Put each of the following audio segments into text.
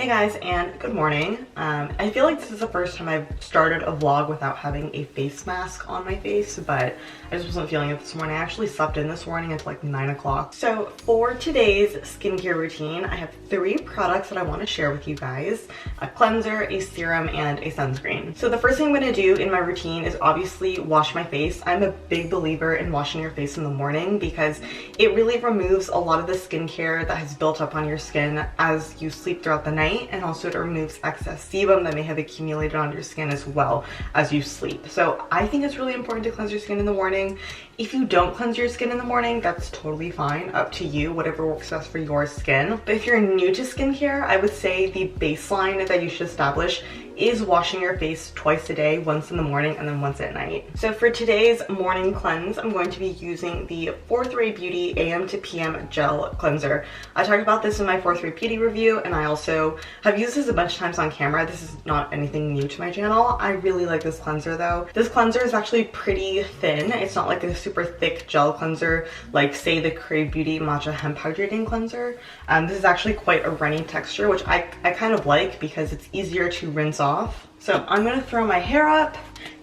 Hey guys, and good morning. I feel like this is the first time I've started a vlog without having a face mask on my face, but I just wasn't feeling it this morning. I actually slept in this morning until like 9 o'clock. So for today's skincare routine, I have 3 products that I want to share with you guys. A cleanser, a serum, and a sunscreen. So the first thing I'm going to do in my routine is obviously wash my face. I'm a big believer in washing your face in the morning because it really removes a lot of the skincare that has built up on your skin as you sleep throughout the night. And also it removes excess sebum that may have accumulated on your skin as well as you sleep. So I think it's really important to cleanse your skin in the morning. If you don't cleanse your skin in the morning, that's totally fine, up to you, whatever works best for your skin. But if you're new to skincare, I would say the baseline that you should establish is washing your face twice a day, once in the morning and then once at night. So for today's morning cleanse, I'm going to be using the 4-3 Beauty AM to PM Gel Cleanser. I talked about this in my 4-3 Beauty review, and I also have used this a bunch of times on camera. This is not anything new to my channel. I really like this cleanser though. This cleanser is actually pretty thin. It's not like a super thick gel cleanser like say the Crave Beauty Matcha Hemp Hydrating Cleanser. This is actually quite a runny texture, which I kind of like because it's easier to rinse off. So I'm gonna throw my hair up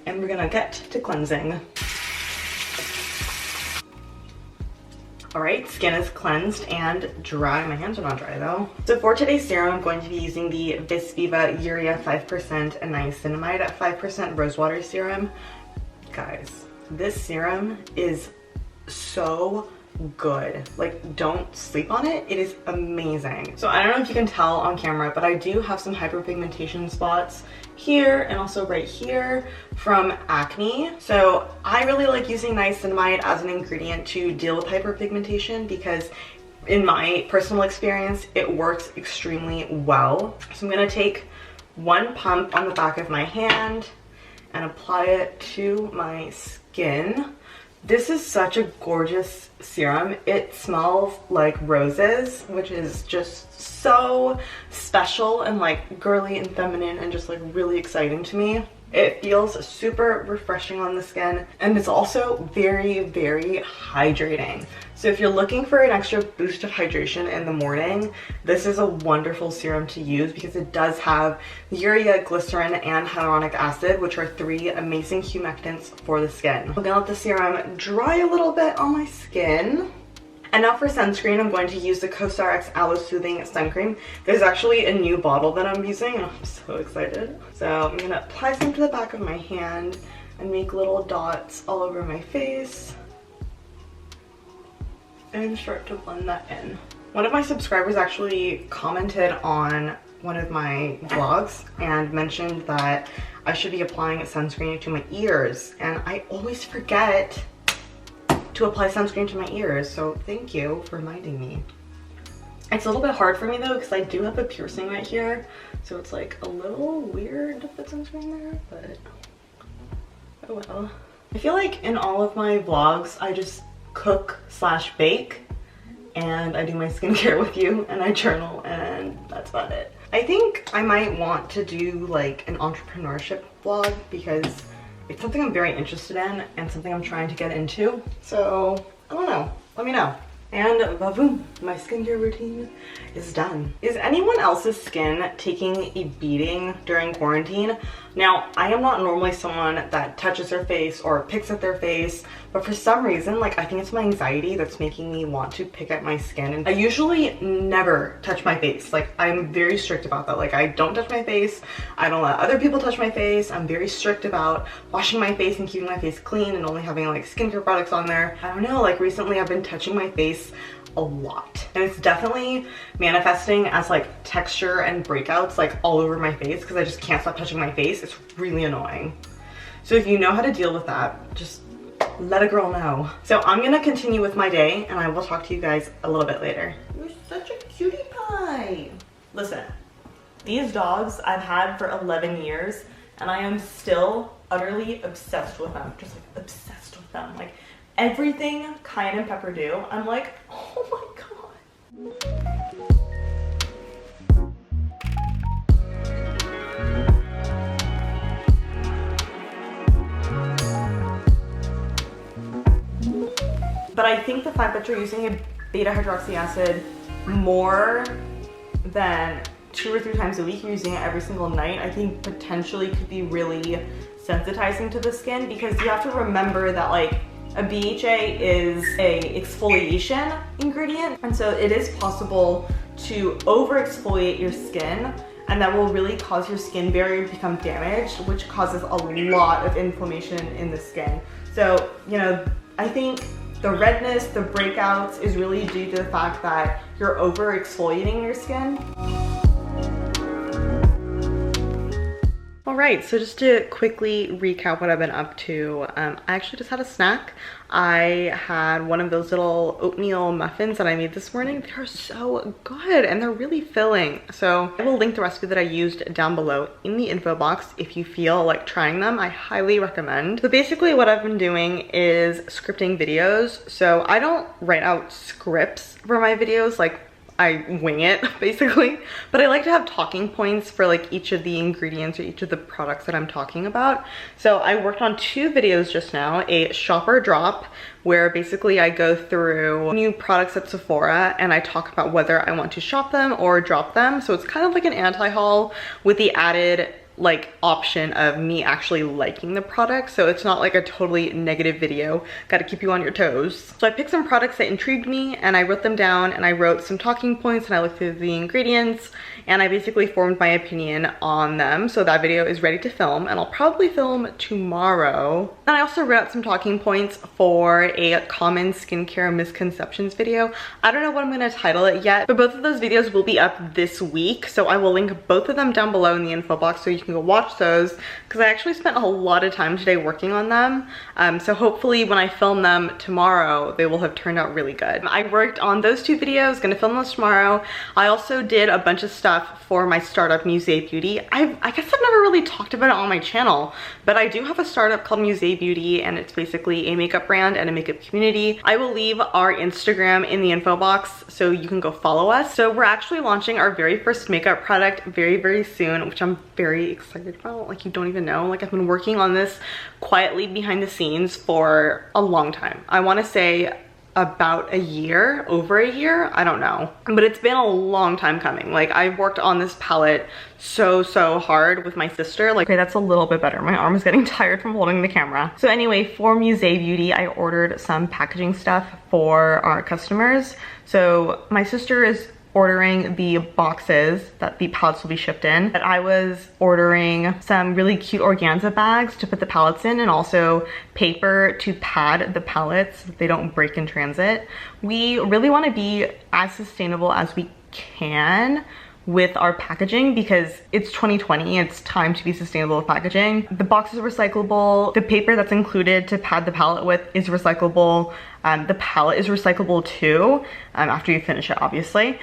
and we're gonna get to cleansing. All right, skin is cleansed and dry. My hands are not dry though. So for today's serum, I'm going to be using the VIVA Urea 5% and Niacinamide at 5% Rosewater Serum. Guys, this serum is so good. Like, don't sleep on it. It is amazing. So I don't know if you can tell on camera, but I do have some hyperpigmentation spots here and also right here from acne. So I really like using niacinamide as an ingredient to deal with hyperpigmentation because in my personal experience, it works extremely well. So I'm gonna take 1 pump on the back of my hand and apply it to my skin. This is such a gorgeous serum. It smells like roses, which is just so special and like girly and feminine and just like really exciting to me. It feels super refreshing on the skin, and it's also very, very hydrating. So if you're looking for an extra boost of hydration in the morning, this is a wonderful serum to use because it does have urea, glycerin, and hyaluronic acid, which are 3 amazing humectants for the skin. I'm gonna let the serum dry a little bit on my skin. And now for sunscreen, I'm going to use the COSRX Aloe Soothing Sun Cream. There's actually a new bottle that I'm using, and I'm so excited. So I'm gonna apply some to the back of my hand and make little dots all over my face and start to blend that in. One of my subscribers actually commented on one of my vlogs and mentioned that I should be applying sunscreen to my ears, and I always forget to apply sunscreen to my ears, so thank you for reminding me. It's a little bit hard for me though because I do have a piercing right here, so it's like a little weird to put sunscreen there, but oh well. I feel like in all of my vlogs I just cook/bake and I do my skincare with you and I journal, and that's about it. I think I might want to do like an entrepreneurship vlog because it's something I'm very interested in and something I'm trying to get into. So I don't know, let me know. And vavoom, my skincare routine is done. Is anyone else's skin taking a beating during quarantine? Now, I am not normally someone that touches their face or picks at their face, but for some reason, like I think it's my anxiety that's making me want to pick at my skin. And I usually never touch my face. Like I'm very strict about that. Like I don't touch my face. I don't let other people touch my face. I'm very strict about washing my face and keeping my face clean and only having like skincare products on there. I don't know, like recently I've been touching my face a lot, and it's definitely manifesting as like texture and breakouts like all over my face because I just can't stop touching my face. It's really annoying. So if you know how to deal with that, just let a girl know. So I'm gonna continue with my day and I will talk to you guys a little bit later. You're such a cutie pie. Listen, these dogs I've had for 11 years and I am still utterly obsessed with them. Just like obsessed with them. Like everything Cayenne and Pepper do, I'm like, oh my god. But I think the fact that you're using a beta hydroxy acid more than 2 or 3 times a week, you're using it every single night, I think potentially could be really sensitizing to the skin, because you have to remember that like a BHA is a exfoliation ingredient, and so it is possible to over exfoliate your skin, and that will really cause your skin barrier to become damaged, which causes a lot of inflammation in the skin. So, you know, I think the redness, the breakouts is really due to the fact that you're over exfoliating your skin. All right, so just to quickly recap what I've been up to, I actually just had a snack. I had one of those little oatmeal muffins that I made this morning. They're so good and they're really filling. So I will link the recipe that I used down below in the info box if you feel like trying them. I highly recommend. So basically what I've been doing is scripting videos. So I don't write out scripts for my videos, like I wing it basically, but I like to have talking points for like each of the ingredients or each of the products that I'm talking about. So I worked on 2 videos just now, a shopper drop where basically I go through new products at Sephora and I talk about whether I want to shop them or drop them. So it's kind of like an anti-haul with the added like option of me actually liking the product, so it's not like a totally negative video. Got to keep you on your toes. So I picked some products that intrigued me and I wrote them down, and I wrote some talking points and I looked through the ingredients and I basically formed my opinion on them. So that video is ready to film and I'll probably film tomorrow. And I also wrote out some talking points for a common skincare misconceptions video. I don't know what I'm going to title it yet, but both of those videos will be up this week, so I will link both of them down below in the info box so you can go watch those, because I actually spent a lot of time today working on them. So hopefully when I film them tomorrow, they will have turned out really good. I worked on those 2 videos, gonna film those tomorrow. I also did a bunch of stuff for my startup Musée Beauty. I guess I've never really talked about it on my channel, but I do have a startup called Musée Beauty, and it's basically a makeup brand and a makeup community. I will leave our Instagram in the info box so you can go follow us. So we're actually launching our very first makeup product very, very soon, which I'm very excited about. Like, you don't even know. Like, I've been working on this quietly behind the scenes for a long time. I want to say about a year, over a year, I don't know, but it's been a long time coming. Like, I've worked on this palette so hard with my sister. Like, okay, that's a little bit better. My arm is getting tired from holding the camera. So anyway, for Musée Beauty, I ordered some packaging stuff for our customers. So my sister is ordering the boxes that the palettes will be shipped in. But I was ordering some really cute organza bags to put the palettes in, and also paper to pad the palettes so that they don't break in transit. We really want to be as sustainable as we can with our packaging, because it's 2020, it's time to be sustainable with packaging. The box is recyclable. The paper that's included to pad the palette with is recyclable. The palette is recyclable too, after you finish it, obviously.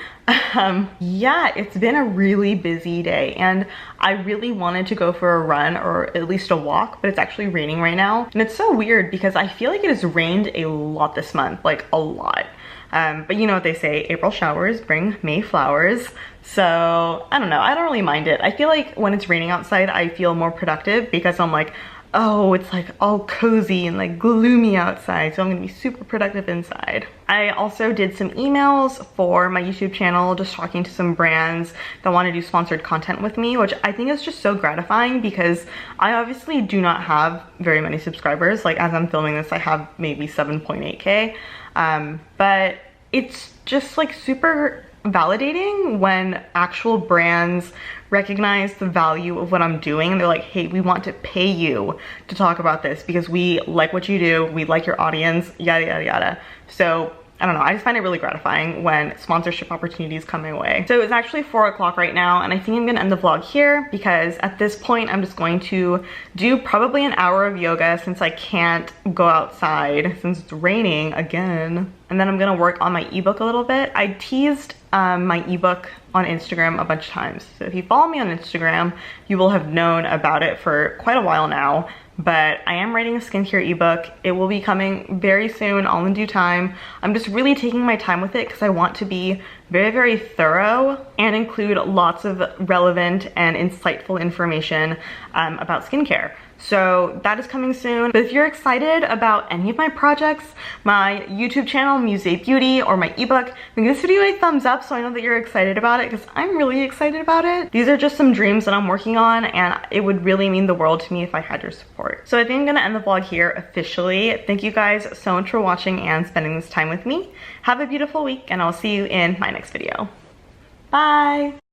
Yeah, it's been a really busy day, and I really wanted to go for a run or at least a walk, but it's actually raining right now. And it's so weird because I feel like it has rained a lot this month, like a lot. But you know what they say, April showers bring May flowers. So I don't know, I don't really mind it. I feel like when it's raining outside, I feel more productive because I'm like, oh, it's like all cozy and like gloomy outside, so I'm gonna be super productive inside. I also did some emails for my YouTube channel, just talking to some brands that want to do sponsored content with me, which I think is just so gratifying because I obviously do not have very many subscribers. Like, as I'm filming this, I have maybe 7.8K. But it's just like super validating when actual brands recognize the value of what I'm doing, and they're like, hey, we want to pay you to talk about this because we like what you do, we like your audience, yada yada yada. So I don't know, I just find it really gratifying when sponsorship opportunities come my way. So it's actually 4 o'clock right now, and I think I'm gonna end the vlog here because at this point I'm just going to do probably an hour of yoga since I can't go outside since it's raining again. And then I'm gonna work on my ebook a little bit. I teased my ebook on Instagram a bunch of times. So if you follow me on Instagram, you will have known about it for quite a while now. But I am writing a skincare ebook. It will be coming very soon, all in due time. I'm just really taking my time with it because I want to be very, very thorough and include lots of relevant and insightful information about skincare. So that is coming soon. But if you're excited about any of my projects, my YouTube channel, Musée Beauty, or my ebook, then give this video a thumbs up so I know that you're excited about it, because I'm really excited about it. These are just some dreams that I'm working on, and it would really mean the world to me if I had your support. So I think I'm gonna end the vlog here officially. Thank you guys so much for watching and spending this time with me. Have a beautiful week, and I'll see you in my next video. Bye!